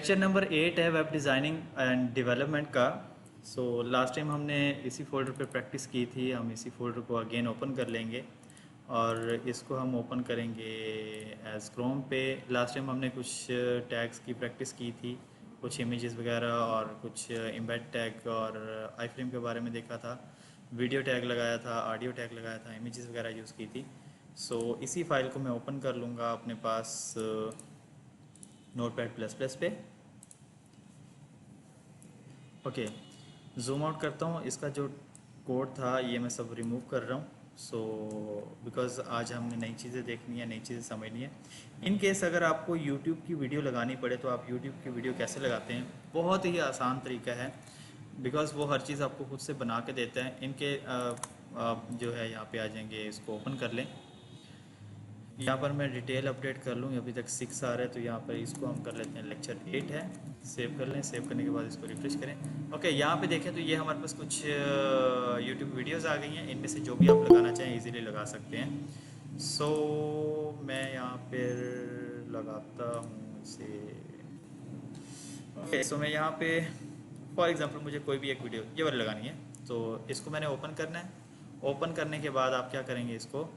Lecture number 8 है web designing and development का। Last time हमने इसी फोल्डर पे प्रैक्टिस की थी, हम इसी फोल्डर को अगेन ओपन कर लेंगे और इसको हम ओपन करेंगे एज क्रोम पे। लास्ट टाइम हमने कुछ टैग्स की प्रैक्टिस की थी, कुछ इमेजेस वगैरह और कुछ एम्बेड टैग और आई फ्रेम के बारे में देखा था, वीडियो टैग लगाया था, ऑडियो टैग लगाया था, इमेजेस वगैरह यूज़ की थी। इसी फाइल को मैं ओपन कर लूँगा अपने पास नोटपैड प्लस प्लस पे। ओके, जूम आउट करता हूँ। इसका जो कोड था ये मैं सब रिमूव कर रहा हूँ। बिकॉज़ आज हमने नई चीज़ें देखनी है, नई चीज़ें समझनी है। इन केस अगर आपको यूट्यूब की वीडियो लगानी पड़े तो आप यूट्यूब की वीडियो कैसे लगाते हैं, बहुत ही आसान तरीका है। बिकॉज़ वो हर चीज़ आपको खुद से बना के देता है। इनके आप जो है यहाँ पे आ जाएंगे, इसको ओपन कर लें। यहाँ पर मैं डिटेल अपडेट कर लूँ, अभी तक 6 आ रहा है तो यहाँ पर इसको हम कर लेते हैं लेक्चर 8 है। सेव कर लें, सेव करने के बाद इसको रिफ्रेश करें। ओके, यहाँ पे देखें तो ये हमारे पास कुछ यूट्यूब वीडियोस आ गई हैं। इनमें से जो भी आप लगाना चाहें इजीली लगा सकते हैं। मैं यहाँ पर लगाता हूँ इसे। ओके, मैं यहाँ पे फॉर एग्जांपल मुझे कोई भी एक वीडियो ये वाली लगानी है, तो इसको मैंने ओपन करना है। ओपन करने के बाद आप क्या करेंगे, इसको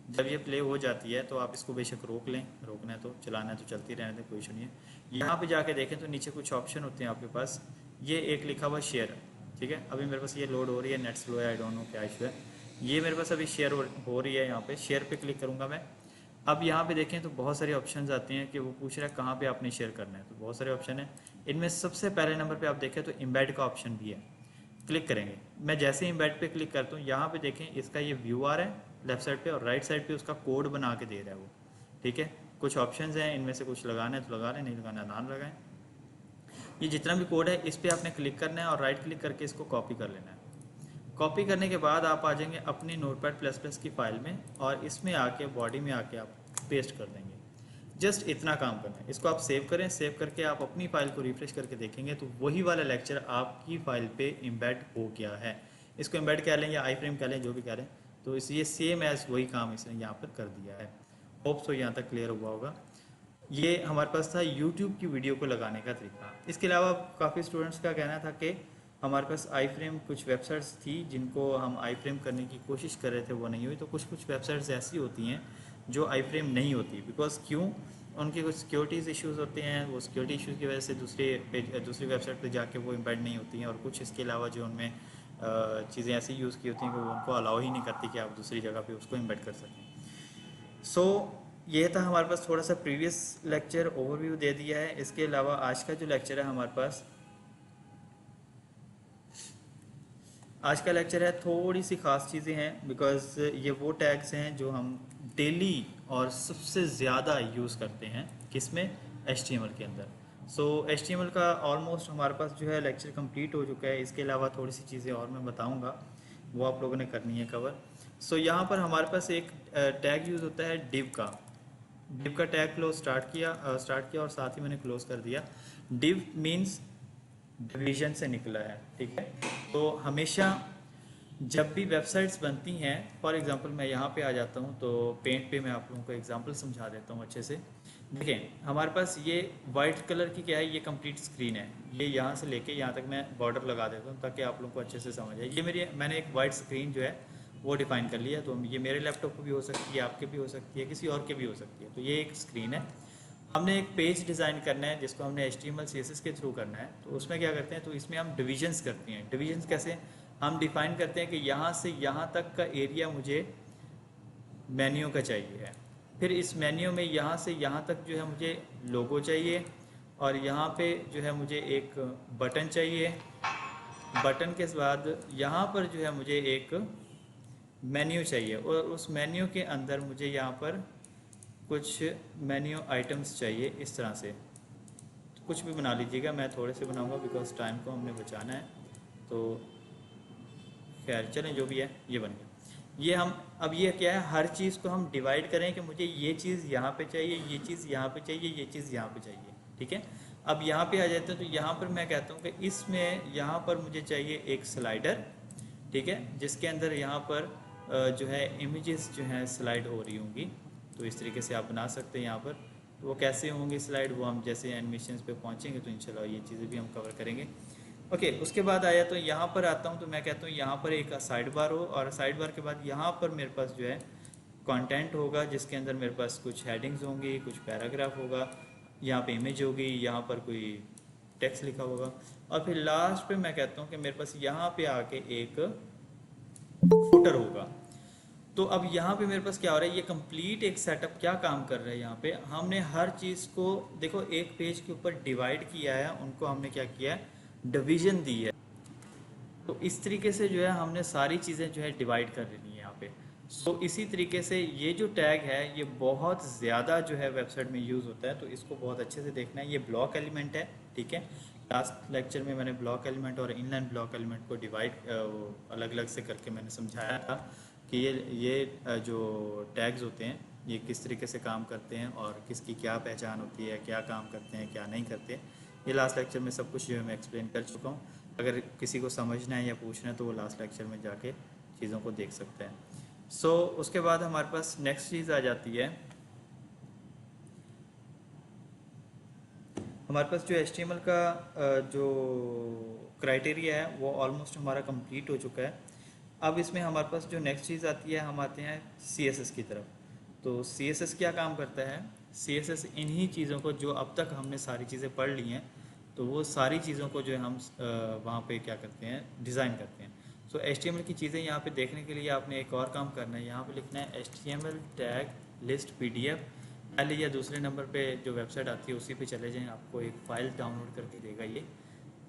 जब ये प्ले हो जाती है तो आप इसको बेशक रोक लें, रोकना है तो, चलाना है तो चलती रहने दें, कोई इशू नहीं है। यहाँ पे जाके देखें तो नीचे कुछ ऑप्शन होते हैं आपके पास। ये एक लिखा हुआ शेयर, ठीक है। अभी मेरे पास ये लोड हो रही है, नेट स्लो है, आई डोंट नो क्या इशू है। ये मेरे पास अभी शेयर हो रही है। यहाँ पे शेयर पे क्लिक करूँगा मैं। अब यहाँ पे देखें तो बहुत सारे ऑप्शंस आते हैं कि वो पूछ रहा है कहाँ पे आपने शेयर करना है, तो बहुत सारे ऑप्शन है। इनमें सबसे पहले नंबर पे आप देखें तो एम्बेड का ऑप्शन भी है, क्लिक करेंगे। मैं जैसे ही एम्बेड पे क्लिक करता हूँ, यहाँ पे देखें इसका ये व्यू आ रहा है लेफ्ट साइड पे, और राइट साइड पे उसका कोड बना के दे रहा है वो, ठीक है। कुछ ऑप्शंस हैं, इनमें से कुछ लगाना है तो लगा लें, नहीं लगाना है ना लगाएं। ये जितना भी कोड है इस पर आपने क्लिक करना है और राइट क्लिक करके इसको कॉपी कर लेना है। कॉपी करने के बाद आप आ जाएंगे अपनी नोटपैड प्लस प्लस की फाइल में और इसमें आके बॉडी में आके आप पेस्ट कर देंगे। जस्ट इतना काम करना है। इसको आप सेव करें, सेव करके आप अपनी फाइल को रिफ्रेश करके देखेंगे तो वही वाला लेक्चर आपकी फाइल पे एम्बेड हो गया है। इसको एम्बेड कह लें या आई फ्रेम कह लें, जो भी कह लें, तो ये सेम एज वही काम इसने यहाँ पर कर दिया है। होप सो यहाँ तक क्लियर हुआ होगा। ये हमारे पास था यूट्यूब की वीडियो को लगाने का तरीका। इसके अलावा काफ़ी स्टूडेंट्स का कहना था कि हमारे पास आई फ्रेम कुछ वेबसाइट्स थी जिनको हम आई फ्रेम करने की कोशिश कर रहे थे, वो नहीं हुई। तो कुछ वेबसाइट्स ऐसी होती हैं जो आई फ्रेम नहीं होती, बिकॉज क्यों, उनके कुछ सिक्योरिटीज़ इश्यूज़ होते हैं। वो सिक्योरिटी इश्यूज़ की वजह से दूसरी वेबसाइट पे जाके वो एम्बेड नहीं होती हैं। और कुछ इसके अलावा जो उनमें चीज़ें ऐसी यूज़ की होती हैं कि वो उनको अलाउ ही नहीं करती कि आप दूसरी जगह पे उसको एम्बेड कर सकें। ये था हमारे पास थोड़ा सा प्रीवियस लेक्चर ओवरव्यू दे दिया है। इसके अलावा आज का जो लेक्चर है हमारे पास, आज का लेक्चर है थोड़ी सी ख़ास चीज़ें हैं, बिकॉज ये वो टैग्स हैं जो हम डेली और सबसे ज़्यादा यूज़ करते हैं किसमें, HTML के अंदर। HTML का ऑलमोस्ट हमारे पास जो है लेक्चर कंप्लीट हो चुका है। इसके अलावा थोड़ी सी चीज़ें और मैं बताऊंगा, वो आप लोगों ने करनी है कवर। यहाँ पर हमारे पास एक टैग यूज़ होता है डिव का। डिव का टैग क्लोज स्टार्ट किया और साथ ही मैंने क्लोज कर दिया। डिव मीन्स डिवीजन से निकला है, ठीक है। तो हमेशा जब भी वेबसाइट्स बनती हैं, फॉर एग्जांपल मैं यहाँ पे आ जाता हूँ तो पेंट पे मैं आप लोगों को एग्जांपल समझा देता हूँ अच्छे से। देखें हमारे पास ये वाइट कलर की क्या है, ये कंप्लीट स्क्रीन है। ये यहाँ से लेके यहाँ तक मैं बॉर्डर लगा देता हूँ ताकि आप लोगों को अच्छे से समझ आए। मैंने एक वाइट स्क्रीन जो है वो डिफाइन कर लिया। तो ये मेरे लैपटॉप पर भी हो सकती है, आपके भी हो सकती है, किसी और के भी हो सकती है। तो ये एक स्क्रीन है। हमने एक पेज डिज़ाइन करना है जिसको हमने HTML CSS के थ्रू करना है। तो उसमें क्या करते हैं, तो इसमें हम डिविजन्स करते हैं। डिविजन्स कैसे हम डिफाइन करते हैं कि यहाँ से यहाँ तक का एरिया मुझे मेन्यू का चाहिए है। फिर इस मेन्यू में यहाँ से यहाँ तक जो है मुझे लोगो चाहिए, और यहाँ पे जो है मुझे एक बटन चाहिए। बटन के बाद यहाँ पर जो है मुझे एक मेन्यू चाहिए, और उस मेन्यू के अंदर मुझे यहाँ पर कुछ मेन्यू आइटम्स चाहिए इस तरह से। तो कुछ भी बना लीजिएगा, मैं थोड़े से बनाऊंगा बिकॉज टाइम को हमने बचाना है। तो खैर चलें, जो भी है ये बन गया। ये हम अब ये क्या है, हर चीज़ को हम डिवाइड करें कि मुझे ये चीज़ यहाँ पे चाहिए, ये चीज़ यहाँ पे चाहिए, ये चीज़ यहाँ पे चाहिए, ठीक है। अब यहाँ पे आ जाते हैं तो यहाँ पर मैं कहता हूँ कि इसमें यहाँ पर मुझे चाहिए एक स्लाइडर, ठीक है, जिसके अंदर यहाँ पर जो है इमेजेस जो हैं स्लाइड हो रही होंगी। तो इस तरीके से आप बना सकते हैं यहाँ पर। तो वो कैसे होंगे स्लाइड, वो हम जैसे एनिमेशन पे पहुँचेंगे तो इंशाल्लाह ये चीज़ें भी हम कवर करेंगे। ओके, उसके बाद आया तो यहाँ पर आता हूँ, तो मैं कहता हूँ यहाँ पर एक साइड बार हो, और साइड बार के बाद यहाँ पर मेरे पास जो है कंटेंट होगा, जिसके अंदर मेरे पास कुछ हेडिंग्स होंगी, कुछ पैराग्राफ होगा, यहाँ पे इमेज होगी, यहाँ पर कोई टेक्स्ट लिखा होगा, और फिर लास्ट पे मैं कहता हूँ कि मेरे पास यहाँ पे आके एक फुटर होगा। तो अब यहाँ पे मेरे पास क्या हो रहा है, ये कंप्लीट एक सेटअप क्या काम कर रहा है, यहाँ पे हमने हर चीज़ को देखो एक पेज के ऊपर डिवाइड किया है, उनको हमने क्या किया है, डिवीजन दी है। तो इस तरीके से जो है हमने सारी चीज़ें जो है डिवाइड कर लेनी है यहाँ पे। सो इसी तरीके से ये जो टैग है ये बहुत ज़्यादा जो है वेबसाइट में यूज़ होता है, तो इसको बहुत अच्छे से देखना है। ये ब्लॉक एलिमेंट है, ठीक है। लास्ट लेक्चर में मैंने ब्लॉक एलिमेंट और इनलाइन ब्लॉक एलिमेंट को डिवाइड अलग अलग से करके मैंने समझाया था कि ये जो टैग्स होते हैं ये किस तरीके से काम करते हैं और किसकी क्या पहचान होती है, क्या काम करते हैं क्या नहीं करते। ये लास्ट लेक्चर में सब कुछ जो है मैं एक्सप्लेन कर चुका हूँ। अगर किसी को समझना है या पूछना है तो वो लास्ट लेक्चर में जाके चीज़ों को देख सकते हैं। सो उसके बाद हमारे पास नेक्स्ट चीज़ आ जाती है, हमारे पास जो HTML का जो क्राइटेरिया है वो ऑलमोस्ट हमारा कंप्लीट हो चुका है। अब इसमें हमारे पास जो नेक्स्ट चीज़ आती है, हम आते हैं CSS की तरफ। तो CSS क्या काम करता है, CSS इन्हीं चीज़ों को जो अब तक हमने सारी चीज़ें पढ़ ली हैं, तो वो सारी चीज़ों को जो है हम वहाँ पे क्या करते हैं, डिज़ाइन करते हैं। सो HTML की चीज़ें यहाँ पे देखने के लिए आपने एक और काम करना है, यहाँ पे लिखना है HTML टैग लिस्ट PDF। पहले या दूसरे नंबर पे जो वेबसाइट आती है उसी पे चले जाएं, आपको एक फ़ाइल डाउनलोड करके देगा ये,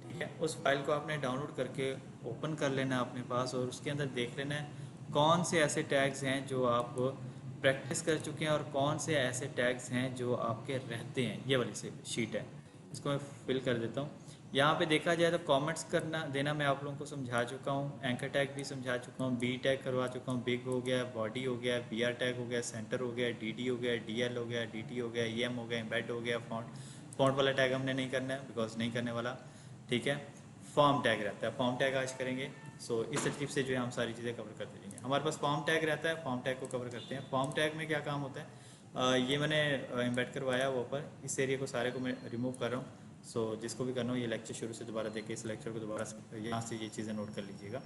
ठीक है। उस फाइल को आपने डाउनलोड करके ओपन कर लेना है अपने पास, और उसके अंदर देख लेना है कौन से ऐसे टैग्स हैं जो आप प्रैक्टिस कर चुके हैं और कौन से ऐसे टैग्स हैं जो आपके रहते हैं। ये वाली से शीट है, इसको मैं फिल कर देता हूँ। यहाँ पे देखा जाए तो कमेंट्स करना देना मैं आप लोगों को समझा चुका हूँ, एंकर टैग भी समझा चुका हूँ, बी टैग करवा चुका हूँ, बिग हो गया, बॉडी हो गया, BR टैग हो गया, सेंटर हो गया, DD हो गया, DL हो गया, DT हो गया, EM हो गया, एम्बेड हो गया, फॉन्ट वाला टैग हमने नहीं करना है बिकॉज नहीं करने वाला, ठीक है। फॉर्म टैग रहता है, फॉर्म टैग आज करेंगे। सो इस तरकीब से जो है हम सारी चीज़ें कवर करते जाएंगे। हमारे पास फॉर्म टैग रहता है, फॉर्म टैग को कवर करते हैं। फॉर्म टैग में क्या काम होता है, ये मैंने एम्बेड करवाया वो ऊपर, इस एरिया को सारे को मैं रिमूव कर रहा हूँ। सो जिसको भी करना हो ये लेक्चर शुरू से दोबारा देख के इस लेक्चर को दोबारा यहाँ से ये चीज़ें नोट कर लीजिएगा।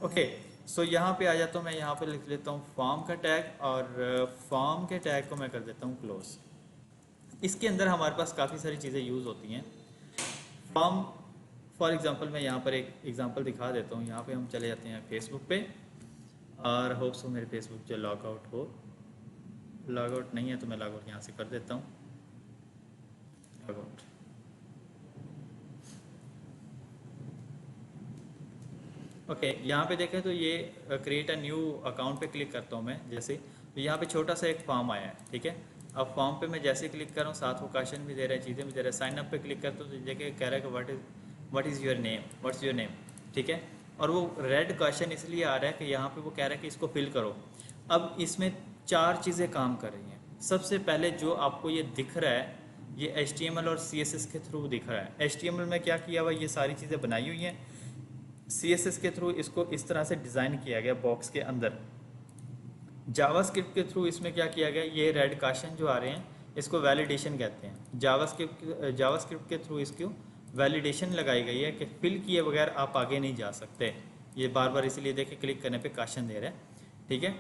ओके, सो यहाँ पे आ जाता हूँ मैं, यहाँ पे लिख लेता हूँ फॉर्म का टैग, और फॉर्म के टैग को मैं कर देता हूँ क्लोज। इसके अंदर हमारे पास काफ़ी सारी चीज़ें यूज़ होती हैं। फॉर्म फॉर एग्जांपल मैं यहाँ पर एक एग्जांपल दिखा देता हूँ। यहाँ पे हम चले जाते हैं फेसबुक पे, और होप्स हो मेरे फेसबुक जो लॉग आउट हो, लॉग आउट नहीं है तो मैं लॉग आउट यहाँ से कर देता हूँ, लॉग आउट। ओके, यहाँ पे देखें तो ये क्रिएट अ न्यू अकाउंट पे क्लिक करता हूँ मैं जैसे, तो यहाँ पे छोटा सा एक फॉर्म आया है, ठीक है। अब फॉर्म पे मैं जैसे क्लिक कर रहा हूँ साथ वो क्वेश्चन भी दे रहा है, चीज़ें भी दे रहा है। साइन अप पे क्लिक करता हूँ तो देखिए कह रहा है कि what is your name, what's your name, ठीक है। और वो रेड क्वेश्चन इसलिए आ रहा है कि यहाँ पे वो कह रहा है कि इसको फिल करो। अब इसमें 4 चीज़ें काम कर रही हैं। सबसे पहले जो आपको ये दिख रहा है ये HTML और CSS के थ्रू दिख रहा है। HTML में क्या किया हुआ, ये सारी चीज़ें बनाई हुई हैं, CSS के थ्रू इसको इस तरह से डिज़ाइन किया गया बॉक्स के अंदर। जावास्क्रिप्ट के थ्रू इसमें क्या किया गया, ये रेड क्वेश्चन जो आ रहे हैं इसको वैलिडेशन कहते हैं। जावास्क्रिप्ट के थ्रू इसको वैलिडेशन लगाई गई है कि फिल किए बगैर आप आगे नहीं जा सकते। ये बार बार इसलिए देखिए क्लिक करने पे क्वेश्चन दे रहा है, ठीक है।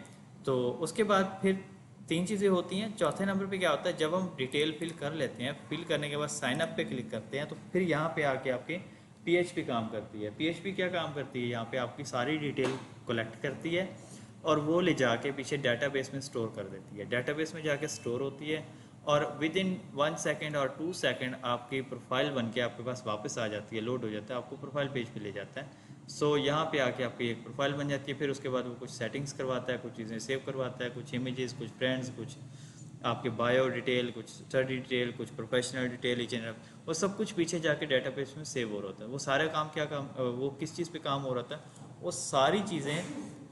तो उसके बाद फिर 3 चीज़ें होती हैं। चौथे नंबर पे क्या होता है, जब हम डिटेल फिल कर लेते हैं, फिल करने के बाद साइन अप पे क्लिक करते हैं, तो फिर यहाँ पे आके आपके PHP काम करती है। PHP क्या काम करती है, यहाँ पे आपकी सारी डिटेल कलेक्ट करती है और वो ले जाके पीछे डेटाबेस में स्टोर कर देती है। डेटाबेस में जाके स्टोर होती है और विद इन 1 सेकेंड और 2 सेकेंड आपकी प्रोफाइल बन के आपके पास वापस आ जाती है, लोड हो जाता है, आपको प्रोफाइल पेज पे ले जाता है। सो यहाँ पे आके आपकी एक प्रोफाइल बन जाती है। फिर उसके बाद वो कुछ सेटिंग्स करवाता है, कुछ चीज़ें सेव करवाता है, कुछ इमेजेस, कुछ फ्रेंड्स, कुछ आपके बायो डिटेल, कुछ स्टडी डिटेल, कुछ प्रोफेशनल डिटेल, ईच एंड वो सब कुछ पीछे जाके डेटाबेस में सेव हो रहा है। वो सारे काम क्या काम, वो किस चीज़ पे काम हो रहा था, वो सारी चीज़ें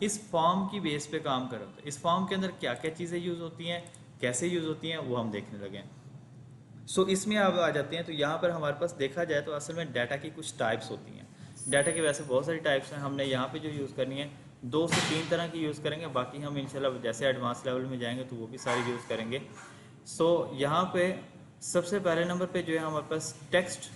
इस फॉर्म की बेस पे काम कर रहा था। इस फॉर्म के अंदर क्या क्या चीज़ें यूज़ होती हैं, कैसे यूज़ होती हैं, वो हम देखने लगे हैं। सो इसमें आप आ जाते हैं तो यहाँ पर हमारे पास देखा जाए तो असल में डाटा की कुछ टाइप्स होती हैं। डाटा के वैसे बहुत सारी टाइप्स हैं, हमने यहाँ पे जो यूज़ करनी है 2 से 3 तरह की यूज़ करेंगे, बाकी हम इंशाल्लाह जैसे एडवांस लेवल में जाएंगे तो वो भी सारी यूज़ करेंगे। सो यहाँ पे सबसे पहले नंबर पे जो है हमारे पास टेक्स्ट,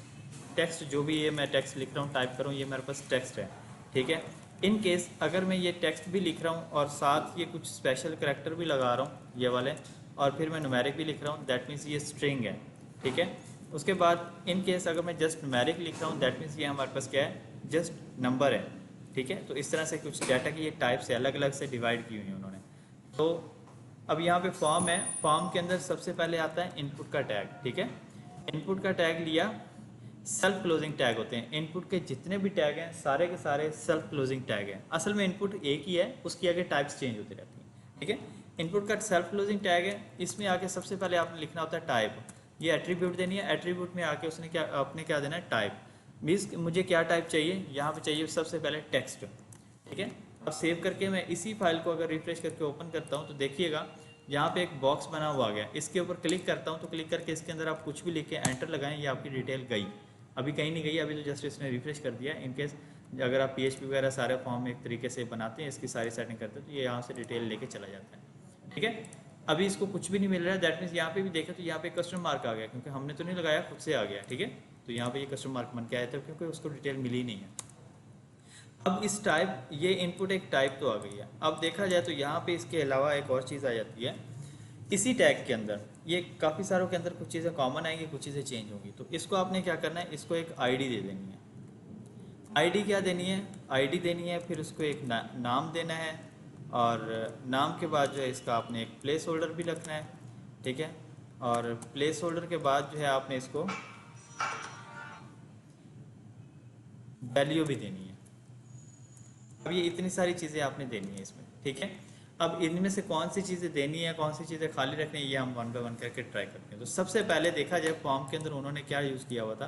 टेक्स्ट जो भी ये मैं टेक्स्ट लिख रहा हूँ, टाइप कर रहा हूँ, ये मेरे पास टेक्स्ट है, ठीक है। इन केस अगर मैं ये टेक्स्ट भी लिख रहा हूँ और साथ ये कुछ स्पेशल करैक्टर भी लगा रहा हूँ ये वाले, और फिर मैं न्यूमेरिक भी लिख रहा हूँ, दैट मीन्स ये स्ट्रिंग है, ठीक है। उसके बाद इन केस अगर मैं जस्ट न्यूमेरिक लिख रहा हूँ, दैट मीन्स ये हमारे पास क्या है, जस्ट नंबर है, ठीक है। तो इस तरह से कुछ डाटा की ये टाइप से अलग अलग से डिवाइड की हुई है उन्होंने। तो अब यहाँ पे फॉर्म है, फॉर्म के अंदर सबसे पहले आता है इनपुट का टैग, ठीक है। इनपुट का टैग लिया, सेल्फ क्लोजिंग टैग होते हैं इनपुट के जितने भी टैग हैं सारे के सारे सेल्फ क्लोजिंग टैग हैं। असल में इनपुट एक ही है, उसकी आगे टाइप्स चेंज होती रहती हैं, ठीक है। इनपुट का सेल्फ क्लोजिंग टैग है, इसमें आके सबसे पहले आपने लिखना होता है टाइप, ये एट्रीब्यूट देनी है, एट्रीब्यूट में आके उसने क्या आपने क्या देना है, टाइप। मीन्स मुझे क्या टाइप चाहिए, यहाँ पे चाहिए सबसे पहले टेक्स्ट, ठीक है। अब सेव करके मैं इसी फाइल को अगर रिफ्रेश करके ओपन करता हूँ तो देखिएगा यहाँ पे एक बॉक्स बना हुआ आ गया, इसके ऊपर क्लिक करता हूँ तो क्लिक करके इसके अंदर आप कुछ भी लिख के एंटर लगाएं, ये आपकी डिटेल गई, अभी कहीं नहीं गई, अभी तो जस्ट इसने रिफ्रेश कर दिया। इनकेस अगर आप PHP वगैरह सारे फॉर्म एक तरीके से बनाते हैं, इसकी सारी सेटिंग करते हैं, तो ये यहाँ से डिटेल लेके चला जाता है, ठीक है। अभी इसको कुछ भी नहीं मिल रहा है, दैट मीन्स यहाँ पे भी देखा तो यहाँ पे क्वेश्चन मार्क आ गया, क्योंकि हमने तो नहीं लगाया, खुद से आ गया, ठीक है। तो यहाँ पे ये क्वेश्चन मार्क बन के आया था क्योंकि उसको डिटेल मिली नहीं है। अब इस टाइप, ये इनपुट एक टाइप तो आ गई है। अब देखा जाए तो यहाँ पे इसके अलावा एक और चीज़ आ जाती है इसी टैग के अंदर, ये काफ़ी सारों के अंदर कुछ चीज़ें कॉमन आएंगी, कुछ चीज़ें चेंज होंगी। तो इसको आपने क्या करना है, इसको एक आईडी दे देनी है। आईडी क्या देनी है, आईडी देनी है, फिर उसको एक नाम देना है, और नाम के बाद जो है इसका आपने एक प्लेस होल्डर भी रखना है, ठीक है। और प्लेस होल्डर के बाद जो है आपने इसको वैल्यू भी देनी है। अब ये इतनी सारी चीज़ें आपने देनी है इसमें, ठीक है। अब इनमें से कौन सी चीज़ें देनी है, कौन सी चीज़ें खाली रखनी है, ये हम वन बाय वन करके ट्राई करते हैं। तो सबसे पहले देखा जाए फॉर्म के अंदर उन्होंने क्या यूज़ किया हुआ था,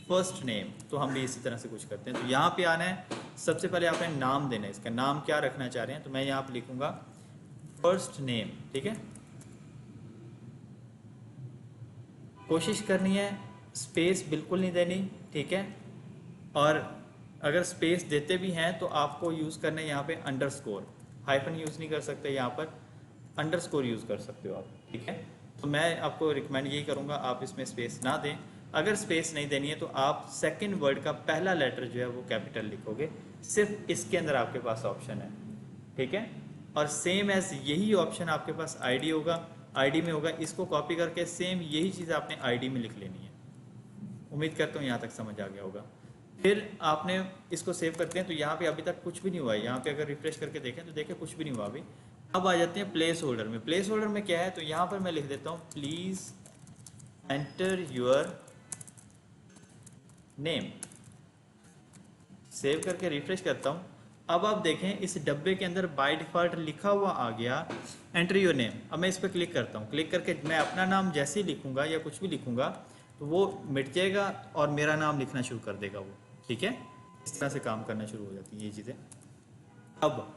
फर्स्ट नेम, तो हम भी इसी तरह से कुछ करते हैं। तो यहाँ पे आना है, सबसे पहले आपने नाम देना है, इसका नाम क्या रखना चाह रहे हैं, तो मैं यहाँ पे लिखूंगा फर्स्ट नेम, ठीक है। कोशिश करनी है स्पेस बिल्कुल नहीं देनी, ठीक है। और अगर स्पेस देते भी हैं तो आपको यूज़ करना है यहाँ पे अंडरस्कोर, हाइफन यूज़ नहीं कर सकते, यहाँ पर अंडरस्कोर यूज़ कर सकते हो आप, ठीक है। तो मैं आपको रिकमेंड यही करूँगा आप इसमें स्पेस ना दें। अगर स्पेस नहीं देनी है तो आप सेकंड वर्ड का पहला लेटर जो है वो कैपिटल लिखोगे, सिर्फ इसके अंदर आपके पास ऑप्शन है, ठीक है। और सेम एज यही ऑप्शन आपके पास आईडी होगा, आईडी में होगा, इसको कॉपी करके सेम यही चीज़ आपने आईडी में लिख लेनी है। उम्मीद करता हूँ यहाँ तक समझ आ गया होगा। फिर आपने इसको सेव करते हैं तो यहाँ पे अभी तक कुछ भी नहीं हुआ है, यहाँ पे अगर रिफ्रेश करके देखें तो देखें कुछ भी नहीं हुआ अभी। अब आ जाते हैं प्लेस होल्डर में। प्लेस होल्डर में क्या है, तो यहाँ पर मैं लिख देता हूँ please enter your name, save करके रिफ्रेश करता हूँ। अब आप देखें इस डब्बे के अंदर बाय डिफ़ॉल्ट लिखा हुआ आ गया एंटर योर नेम। अब मैं इस पर क्लिक करता हूँ, क्लिक करके मैं अपना नाम जैसे ही लिखूंगा या कुछ भी लिखूंगा तो वो मिट जाएगा और मेरा नाम लिखना शुरू कर देगा वो, ठीक है। इस तरह से काम करना शुरू हो जाती है ये चीज़ें। अब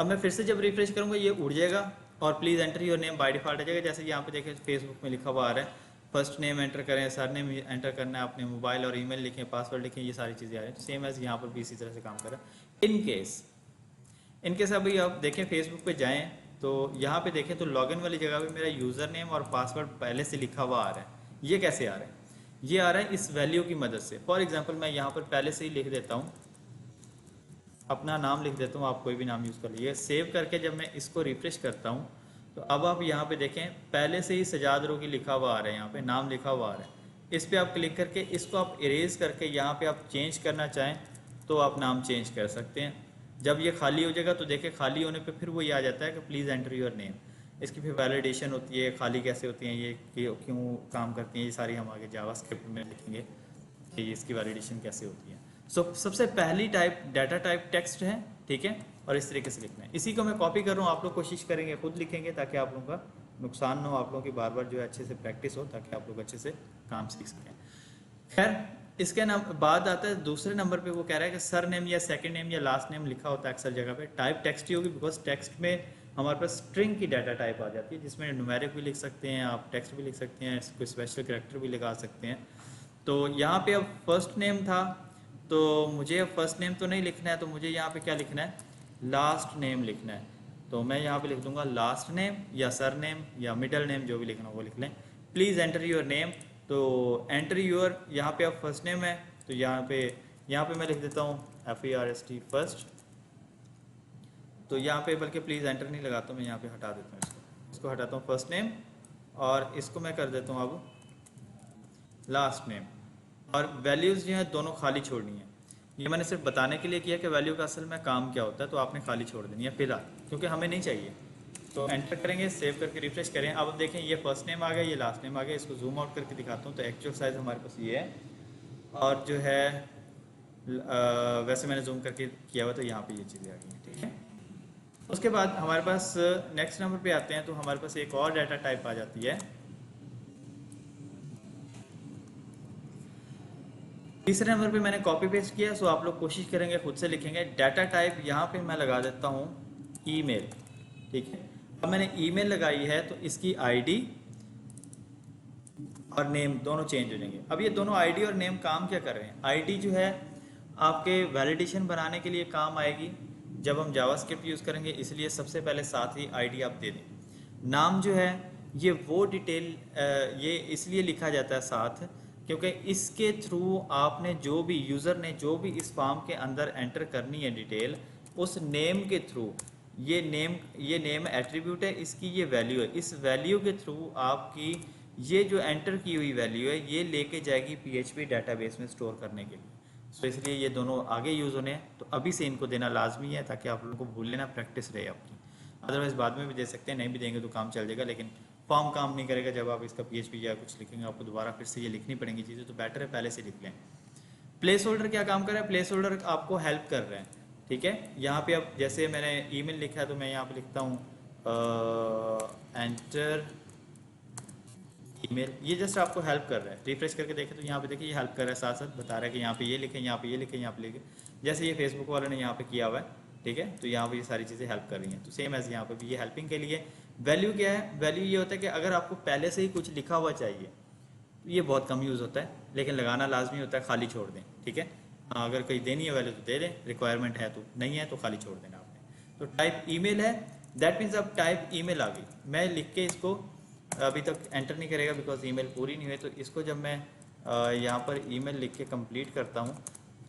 मैं फिर से जब रिफ्रेश करूँगा ये उड़ जाएगा और please enter your name by default आ जाएगा। जैसे यहाँ पे देखें फेसबुक में लिखा हुआ आ रहा है, फर्स्ट नेम एंटर करें, सर नेम एंटर करना है, अपने मोबाइल और ईमेल लिखें, पासवर्ड लिखें, ये सारी चीज़ें आ रही हैं। सेम एज यहाँ पर भी इसी तरह से काम कर रहा है। इनकेस अभी आप देखें फेसबुक पे जाएं तो यहाँ पे देखें तो लॉगिन वाली जगह पे मेरा यूज़र नेम और पासवर्ड पहले से लिखा हुआ आ रहा है। ये कैसे आ रहा है, ये आ रहा है इस वैल्यू की मदद से। फॉर एग्जांपल मैं यहाँ पर पहले से ही लिख देता हूँ, अपना नाम लिख देता हूँ, आप कोई भी नाम यूज़ कर लीजिए। सेव करके जब मैं इसको रिफ्रेश करता हूँ तो अब आप यहाँ पे देखें पहले से ही सजाद रोगी लिखा हुआ आ रहा है, यहाँ पे नाम लिखा हुआ आ रहा है। इस पर आप क्लिक करके इसको आप इरेज करके यहाँ पे आप चेंज करना चाहें तो आप नाम चेंज कर सकते हैं। जब ये खाली हो जाएगा तो देखें खाली होने पे फिर वो ये आ जाता है कि प्लीज़ एंटर योर नेम। इसकी फिर वैलिडेशन होती है, खाली कैसे होती हैं, ये क्यों काम करती हैं, ये सारी हम आगे जावास्क्रिप्ट में लिखेंगे कि इसकी वैलिडेशन कैसे होती है। सबसे पहली टाइप डाटा टाइप टेक्स्ट है, ठीक है, और इस तरीके से लिखना है। इसी को मैं कॉपी कर रहा हूँ, आप लोग कोशिश करेंगे खुद लिखेंगे ताकि आप लोगों का नुकसान ना हो, आप लोगों की बार बार जो है अच्छे से प्रैक्टिस हो ताकि आप लोग अच्छे से काम सीख सकें। खैर इसके बाद आता है दूसरे नंबर पे, वो कह रहा है कि सर नेम या सेकंड नेम या लास्ट नेम लिखा होता है अक्सर जगह पे। टाइप टेक्स्ट ही होगी बिकॉज टेक्स्ट में हमारे पास स्ट्रिंग की डाटा टाइप आ जाती है जिसमें न्यूमेरिक भी लिख सकते हैं, आप टेक्स्ट भी लिख सकते हैं, कोई स्पेशल कैरेक्टर भी लगा सकते हैं। तो यहाँ पे अब फर्स्ट नेम था तो मुझे फर्स्ट नेम तो नहीं लिखना है, तो मुझे यहाँ पे क्या लिखना है, लास्ट नेम लिखना है। तो मैं यहाँ पे लिख दूंगा लास्ट नेम या सर नेम या मिडल नेम, जो भी लिखना हो वो लिख लें। प्लीज़ एंटर योर नेम, तो एंटर योर, यहाँ पे आप फर्स्ट नेम है तो यहाँ पे मैं लिख देता हूँ FERST फर्स्ट। तो यहाँ पे बल्कि प्लीज़ एंटर नहीं लगाता, मैं यहाँ पे हटा देता हूँ इसको हटाता हूँ फर्स्ट नेम, और इसको मैं कर देता हूँ अब लास्ट नेम। और वैल्यूज़ जो है दोनों खाली छोड़नी है। ये मैंने सिर्फ बताने के लिए किया कि वैल्यू का असल में काम क्या होता है, तो आपने खाली छोड़ देनी है फिलहाल, क्योंकि हमें नहीं चाहिए। तो एंटर करेंगे, सेव करके रिफ्रेश करें। अब देखें ये फर्स्ट नेम आ गया, ये लास्ट नेम आ गया। इसको जूम आउट करके दिखाता हूँ। तो एक्चुअल साइज़ हमारे पास ये है, और जो है वैसे मैंने जूम करके किया हुआ, तो यहाँ पे ये चीज़ें आ गई हैं, ठीक है। उसके बाद हमारे पास नेक्स्ट नंबर पे आते हैं, तो हमारे पास एक और डाटा टाइप आ जाती है। तीसरे नंबर पे मैंने कॉपी पेस्ट किया, सो आप लोग कोशिश करेंगे खुद से लिखेंगे। डाटा टाइप यहाँ पे मैं लगा देता हूँ ईमेल, ठीक है। अब मैंने ईमेल लगाई है, तो इसकी आईडी और नेम दोनों चेंज हो जाएंगे। अब ये दोनों आईडी और नेम काम क्या कर रहे हैं? आईडी जो है आपके वैलिडेशन बनाने के लिए काम आएगी जब हम जावास्क्रिप्ट यूज़ करेंगे, इसलिए सबसे पहले साथ ही आईडी आप दे दें। नाम जो है ये वो डिटेल ये इसलिए लिखा जाता है साथ, क्योंकि इसके थ्रू आपने जो भी यूज़र ने जो भी इस फॉर्म के अंदर एंटर करनी है डिटेल, उस नेम के थ्रू, ये नेम एट्रीब्यूट है, इसकी ये वैल्यू है, इस वैल्यू के थ्रू आपकी ये जो एंटर की हुई वैल्यू है ये लेके जाएगी PHP डाटाबेस में स्टोर करने के लिए। तो इसलिए ये दोनों आगे यूज़ होने हैं, तो अभी से इनको देना लाजमी है ताकि आप लोगों को भूल लेना प्रैक्टिस रहे आपकी। अदरवाइज़ बाद में भी दे सकते हैं, नहीं भी देंगे तो काम चल जाएगा, लेकिन फॉर्म काम नहीं करेगा जब आप इसका PHP या कुछ लिखेंगे, आपको दोबारा फिर से ये लिखनी पड़ेंगी चीज़ें, तो बेटर है पहले से लिख लें। प्लेस होल्डर क्या काम कर रहा है? प्लेस होल्डर आपको हेल्प कर रहे हैं, ठीक है। यहाँ पे अब जैसे मैंने ईमेल लिखा है, तो मैं यहाँ पे लिखता हूँ एंटर ईमेल। ये जस्ट आपको हेल्प कर रहा है। रिफ्रेश करके देखें तो यहाँ पे देखिए ये हेल्प कर रहा है, साथ साथ बता रहा है कि यहाँ पे ये लिखें, यहाँ पे ये लिखें, यहाँ पे लिखें, जैसे ये फेसबुक वाले ने यहाँ पे किया हुआ है, ठीक है। तो यहाँ पे ये सारी चीज़ें हेल्प कर रही हैं। तो सेम एज यहाँ पे भी ये हेल्पिंग के लिए। वैल्यू क्या है? वैल्यू ये होता है कि अगर आपको पहले से ही कुछ लिखा हुआ चाहिए तो ये बहुत कम यूज़ होता है, लेकिन लगाना लाजमी होता है, खाली छोड़ दें, ठीक है। अगर कहीं देनी है वैल्यू तो दे दें, रिक्वायरमेंट है तो, नहीं है तो खाली छोड़ देना आपने। तो टाइप ईमेल है, दैट मीन्स अब टाइप ईमेल आ गई। मैं लिख के इसको अभी तक एंटर नहीं करेगा बिकॉज ईमेल पूरी नहीं हुई, तो इसको जब मैं यहाँ पर ईमेल लिख के कंप्लीट करता हूँ,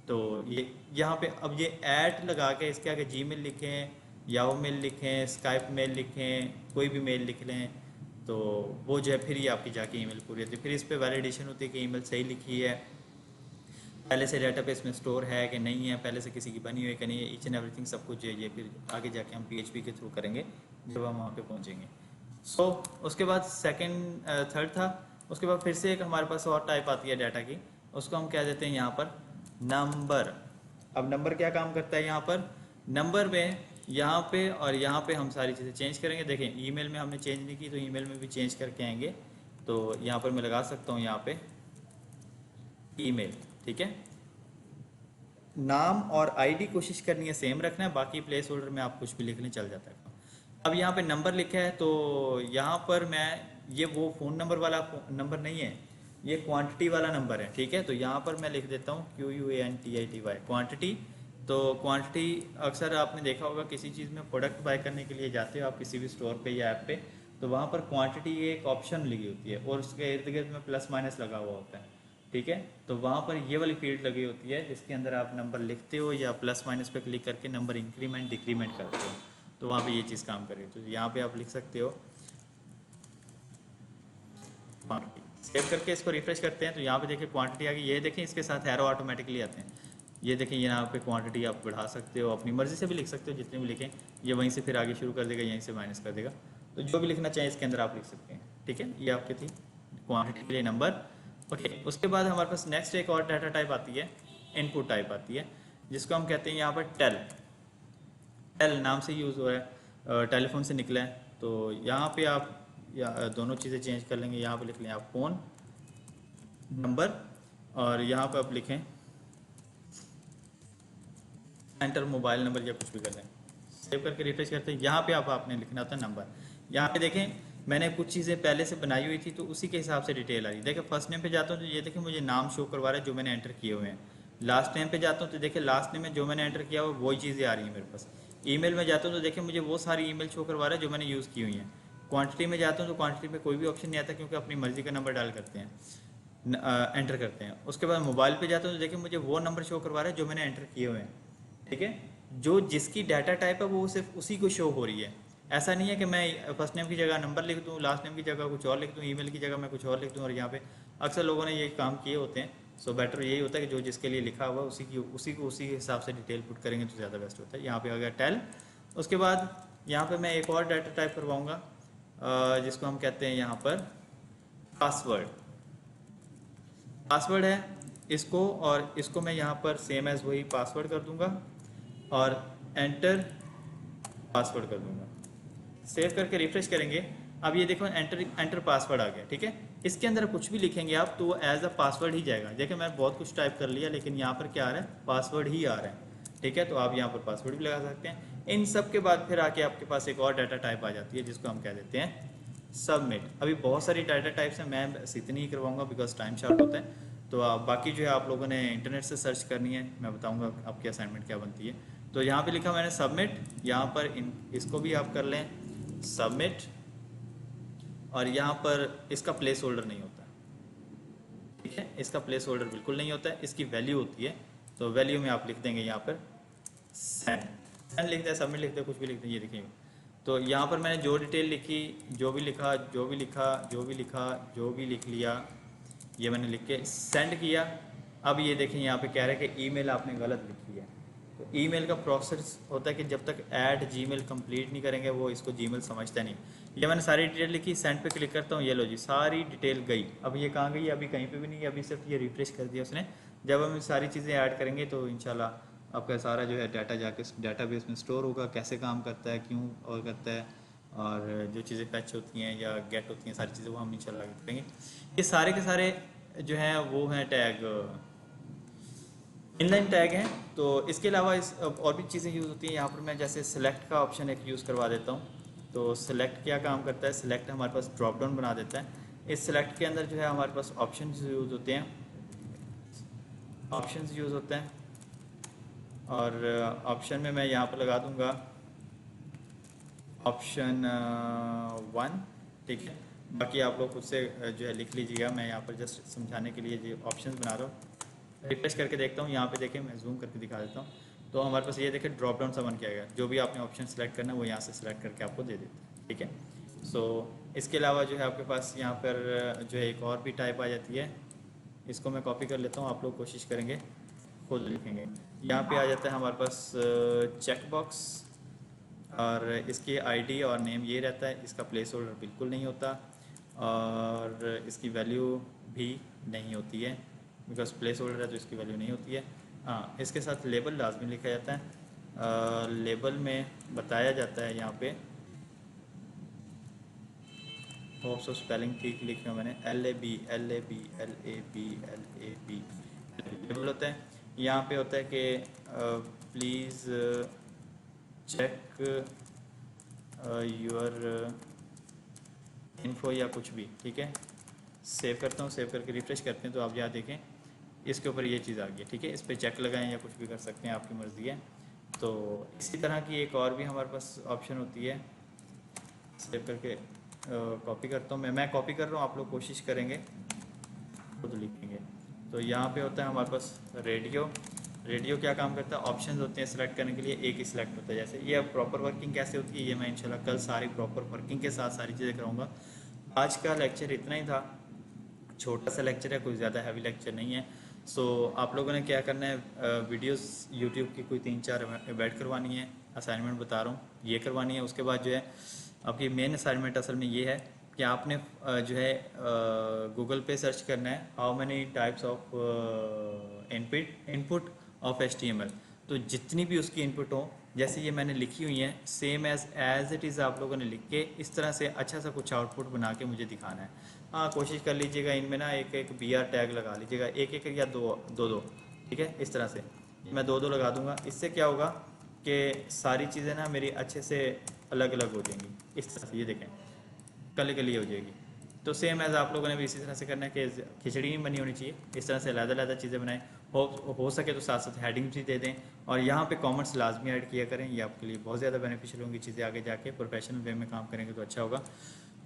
तो ये यहाँ पे अब ये ऐट लगा के इसके आगे जीमेल लिखें, याहू मेल लिखें, स्काइप मेल लिखें, कोई भी मेल लिख लें, तो वो जो है फिर ये आपकी जाके ईमेल पूरी होती है। फिर इस पर वैलिडेशन होती है कि ईमेल सही लिखी है, पहले से डेटाबेस में स्टोर है कि नहीं है, पहले से किसी की बनी हुई है कि नहीं है, ईच एंड एवरीथिंग सब कुछ जो है ये फिर आगे जाके हम PHP के थ्रू करेंगे जब हम वहाँ पे पहुँचेंगे। सो उसके बाद सेकंड थर्ड था। उसके बाद फिर से एक हमारे पास और टाइप आती है डाटा की, उसको हम कह देते हैं यहाँ पर नंबर। अब नंबर क्या काम करता है? यहाँ पर नंबर में यहाँ पे और यहाँ पे हम सारी चीज़ें चेंज करेंगे। देखें ईमेल में हमने चेंज नहीं की, तो ईमेल में भी चेंज करके आएंगे। तो यहाँ पर मैं लगा सकता हूँ यहाँ पे ईमेल, ठीक है। नाम और आईडी कोशिश करनी है सेम रखना है, बाकी प्लेस होल्डर में आप कुछ भी लिख लें, चल जाता है। अब यहाँ पे नंबर लिखा है, तो यहाँ पर मैं ये वो फ़ोन नंबर वाला नंबर नहीं है, ये क्वांटिटी वाला नंबर है, ठीक है। तो यहाँ पर मैं लिख देता हूँ QUANTITY क्वांटिटी। तो क्वांटिटी अक्सर आपने देखा होगा किसी चीज़ में प्रोडक्ट बाय करने के लिए जाते हो आप किसी भी स्टोर पे या ऐप पे, तो वहाँ पर क्वांटिटी एक ऑप्शन लगी होती है और उसके इर्द गिर्द में प्लस माइनस लगा हुआ होता है, ठीक है। तो वहाँ पर ये वाली फील्ड लगी होती है जिसके अंदर आप नंबर लिखते हो या प्लस माइनस पे क्लिक करके नंबर इंक्रीमेंट डिक्रीमेंट करते हो, तो वहाँ पे ये चीज़ काम करेगी। तो यहाँ पे आप लिख सकते हो क्वांटिटी। सेव करके इसको रिफ्रेश करते हैं तो यहाँ पे देखिए क्वांटिटी आ गई। ये देखें इसके साथ एरो ऑटोमेटिकली आते हैं। ये देखें यहाँ पे क्वांटिटी आप बढ़ा सकते हो, अपनी मर्ज़ी से भी लिख सकते हो, जितने भी लिखें ये वहीं से फिर आगे शुरू कर देगा, यहीं से माइनस कर देगा। तो जो भी लिखना चाहिए इसके अंदर आप लिख सकते हैं, ठीक है। ये आपकी थी क्वांटिटी के लिए नंबर, ओके। उसके बाद हमारे पास नेक्स्ट एक और डाटा टाइप आती है, इनपुट टाइप आती है, जिसको हम कहते हैं यहाँ पर टेल। टेल नाम से यूज़ हो रहा है, टेलीफोन से निकला है। तो यहाँ पे आप दोनों चीज़ें चेंज कर लेंगे। यहाँ पे लिख लें आप फ़ोन नंबर और यहाँ पे आप लिखें एंटर मोबाइल नंबर या कुछ भी कर लें। सेव करके रिफ्रेश करते हैं। यहाँ पे आपने लिखना होता है नंबर। यहाँ पे देखें मैंने कुछ चीज़ें पहले से बनाई हुई थी तो उसी के हिसाब से डिटेल आ रही है। देखिए फर्स्ट नेम पे जाता हूँ तो ये देखिए मुझे नाम शो करवा रहा है जो मैंने एंटर किए हुए हैं। लास्ट नेम पे जाता हूँ तो देखिए लास्ट नेम में जो मैंने एंटर किया हुआ वही चीज़ें आ रही हैं मेरे पास। ईमेल में जाता हूँ तो देखिए मुझे वो सारी ईमेल शो करवा रहा है जो मैंने यूज़ की हुई हैं। क्वांटिटी में जाता हूँ तो क्वांटिटी में कोई भी ऑप्शन नहीं आता क्योंकि अपनी मर्ज़ी का नंबर डाल करते हैं, एंटर करते हैं। उसके बाद मोबाइल पे जाता हूँ तो देखिए मुझे वो नंबर शो करवा रहा है जो मैंने एंटर किए हुए हैं, ठीक है। जो जिसकी डाटा टाइप है वो सिर्फ उसी को शो हो रही है। ऐसा नहीं है कि मैं फर्स्ट नेम की जगह नंबर लिख दूँ, लास्ट नेम की जगह कुछ और लिख दूँ, ईमेल की जगह मैं कुछ और लिख दूँ। और यहाँ पे अक्सर लोगों ने ये काम किए होते हैं। सो बेटर यही होता है कि जो जिसके लिए लिखा हुआ उसी के हिसाब से डिटेल पुट करेंगे तो ज़्यादा बेस्ट होता है। यहाँ पे आ गया टेल। उसके बाद यहाँ पे मैं एक और डाटा टाइप करवाऊँगा जिसको हम कहते हैं यहाँ पर पासवर्ड। पासवर्ड है इसको, और इसको मैं यहाँ पर सेम एज वही पासवर्ड कर दूंगा और एंटर पासवर्ड कर दूंगा। सेव करके रिफ्रेश करेंगे। अब ये देखो एंटर पासवर्ड आ गया, ठीक है। इसके अंदर कुछ भी लिखेंगे आप तो वो एज अ पासवर्ड ही जाएगा। देखिए मैं बहुत कुछ टाइप कर लिया लेकिन यहाँ पर क्या आ रहा है, पासवर्ड ही आ रहा है, ठीक है। तो आप यहाँ पर पासवर्ड भी लगा सकते हैं। इन सब के बाद फिर आके आपके पास एक और डाटा टाइप आ जाती है जिसको हम कह देते हैं सबमिट। अभी बहुत सारी डाटा टाइप्स हैं, मैं बस इतनी ही करवाऊंगा बिकॉज टाइम शॉर्ट होता है। तो आप बाकी जो है आप लोगों ने इंटरनेट से सर्च करनी है, मैं बताऊंगा आपकी असाइनमेंट क्या बनती है। तो यहाँ पे लिखा मैंने सबमिट, यहाँ पर इसको भी आप कर लें सबमिट। और यहाँ पर इसका प्लेस होल्डर नहीं होता, ठीक है। इसका प्लेस होल्डर बिल्कुल नहीं होता है, इसकी वैल्यू होती है। तो वैल्यू में आप लिख देंगे यहाँ पर सेंड। सेंड लिखते हैं, सबमिट लिखते हैं, कुछ भी लिखते हैं, ये देखिए। तो यहाँ पर मैंने जो डिटेल लिखी, जो भी लिखा, जो भी लिखा, जो भी लिखा, जो भी लिख लिया, ये मैंने लिख के सेंड किया। अब ये देखें यहाँ पे कह रहा है कि ईमेल आपने गलत लिखी है। तो ईमेल का प्रोसेस होता है कि जब तक ऐड जीमेल कंप्लीट नहीं करेंगे वो इसको जीमेल समझता नहीं। ये मैंने सारी डिटेल लिखी, सेंड पे क्लिक करता हूँ, ये लो जी सारी डिटेल गई। अब ये कहाँ गई, अभी कहीं पे भी नहीं है, अभी सिर्फ ये रिफ्रेश कर दिया उसने। जब हम सारी चीज़ें ऐड करेंगे तो इंशाल्लाह आपका सारा जो है डाटा जाके डाटाबेस में स्टोर होगा, कैसे काम करता है, क्यों और करता है, और जो चीज़ें फैच होती हैं या गेट होती हैं, सारी चीज़ें वो हम इंशाल्लाह करेंगे। ये सारे के सारे जो हैं वो हैं टैग, इनलाइन टैग हैं। तो इसके अलावा इस और भी चीज़ें यूज़ होती हैं। यहाँ पर मैं जैसे सिलेक्ट का ऑप्शन एक यूज़ करवा देता हूँ। तो सिलेक्ट क्या काम करता है, सिलेक्ट हमारे पास ड्रॉप डाउन बना देता है। इस सिलेक्ट के अंदर जो है हमारे पास ऑप्शन यूज़ होते हैं, ऑप्शंस यूज़ होते हैं। और ऑप्शन में मैं यहाँ पर लगा दूँगा ऑप्शन 1, ठीक है। बाकी आप लोग खुद से जो है लिख लीजिएगा, मैं यहाँ पर जस्ट समझाने के लिए जो ऑप्शंस बना रहा हूँ। रिफ्रेश करके देखता हूँ, यहाँ पे देखें, मैं जूम करके दिखा देता हूँ। तो हमारे पास ये देखें ड्रॉप डाउन सा बन के आएगा, जो भी आपने ऑप्शन सेलेक्ट करना है वो यहाँ से सिलेक्ट करके आपको दे देते हैं, ठीक है। सो इसके अलावा जो है आपके पास यहाँ पर जो है एक और भी टाइप आ जाती है। इसको मैं कॉपी कर लेता हूँ, आप लोग कोशिश करेंगे खुद लिखेंगे। यहाँ पे आ जाता है हमारे पास चेक बॉक्स, और इसकी आईडी और नेम ये रहता है। इसका प्लेस होल्डर बिल्कुल नहीं होता और इसकी वैल्यू भी नहीं होती है, बिकॉज प्लेस होल्डर है तो इसकी वैल्यू नहीं होती है। हाँ, इसके साथ लेबल लाजमी लिखा जाता है। लेबल में बताया जाता है यहाँ पे, होप सो स्पेलिंग ठीक लिखा मैंने, LAB LAB LAB LAB label होता है। यहाँ पे होता है कि प्लीज़ चेक योर इन्फो या कुछ भी, ठीक है। सेव करता हूँ, सेव करके रिफ्रेश करते हैं तो आप यहाँ देखें इसके ऊपर ये चीज़ आ गई है, ठीक है। इस पर चेक लगाएं या कुछ भी कर सकते हैं, आपकी मर्ज़ी है। तो इसी तरह की एक और भी हमारे पास ऑप्शन होती है। सेव करके कॉपी करता हूँ, मैं कॉपी कर रहा हूँ, आप लोग कोशिश करेंगे खुद लिखेंगे। तो यहाँ पे होता है हमारे पास रेडियो। रेडियो क्या काम करता है, ऑप्शंस होते हैं सेलेक्ट करने के लिए, एक ही सिलेक्ट होता है। जैसे ये अब प्रॉपर वर्किंग कैसे होती है ये मैं इंशाल्लाह कल सारी प्रॉपर वर्किंग के साथ सारी चीज़ें कराऊंगा। आज का लेक्चर इतना ही था, छोटा सा लेक्चर है, कोई ज़्यादा हैवी लेक्चर नहीं है। सो आप लोगों ने क्या करना है, वीडियोस यूट्यूब की कोई 3-4 ऐड करवानी है, असाइनमेंट बता रहा हूँ ये करवानी है। उसके बाद जो है आपकी मेन असाइनमेंट असल में ये है कि आपने जो है गूगल पे सर्च करना है how many types of input of HTML। तो जितनी भी उसकी इनपुट हो, जैसे ये मैंने लिखी हुई है, सेम एज इट इज़ आप लोगों ने लिख के इस तरह से अच्छा सा कुछ आउटपुट बना के मुझे दिखाना है। हाँ, कोशिश कर लीजिएगा इनमें ना एक एक BR टैग लगा लीजिएगा, एक एक या दो, ठीक है। इस तरह से मैं दो लगा दूंगा। इससे क्या होगा कि सारी चीज़ें ना मेरी अच्छे से अलग अलग हो जाएंगी। इस तरह से ये देखें कली कली हो जाएगी। तो सेम एज आप लोगों ने भी इसी तरह से करना है कि खिचड़ी नहीं बनी होनी चाहिए, इस तरह से अलग अलग चीज़ें बनाएं। हो सके तो साथ साथ हेडिंग भी दे दें और यहाँ पे कमेंट्स लाजमी ऐड किया करें, ये आपके लिए बहुत ज़्यादा बेनिफिशियल होंगी चीज़ें आगे जाके, प्रोफेशनल वे में काम करेंगे तो अच्छा होगा।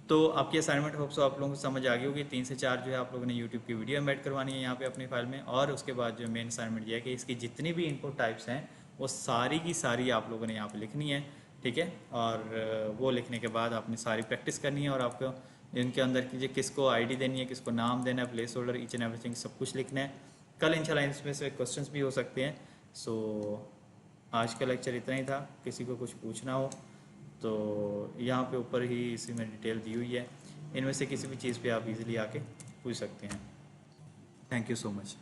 तो आपकी असाइनमेंट होप्स आप लोगों को समझ आ गई होगी। 3 से 4 जो है आप लोगों ने यूट्यूब की वीडियो एम्बेड करवानी है यहाँ पे अपनी फाइल में, और उसके बाद जो मेन असाइनमेंट ये है कि इसकी जितनी भी इनपुट टाइप्स हैं वो सारी की सारी आप लोगों ने यहाँ पे लिखनी है, ठीक है। और वो लिखने के बाद आपने सारी प्रैक्टिस करनी है, और आपको इनके अंदर कीजिए किसको आईडी देनी है, किसको नाम देना है, place holder, each and everything सब कुछ लिखना है। कल इंशाल्लाह इसमें से क्वेश्चंस भी हो सकते हैं। सो आज का लेक्चर इतना ही था। किसी को कुछ पूछना हो तो यहाँ पे ऊपर ही इसी में डिटेल दी हुई है, इनमें से किसी भी चीज़ पे आप इजीली आके पूछ सकते हैं। Thank you so much.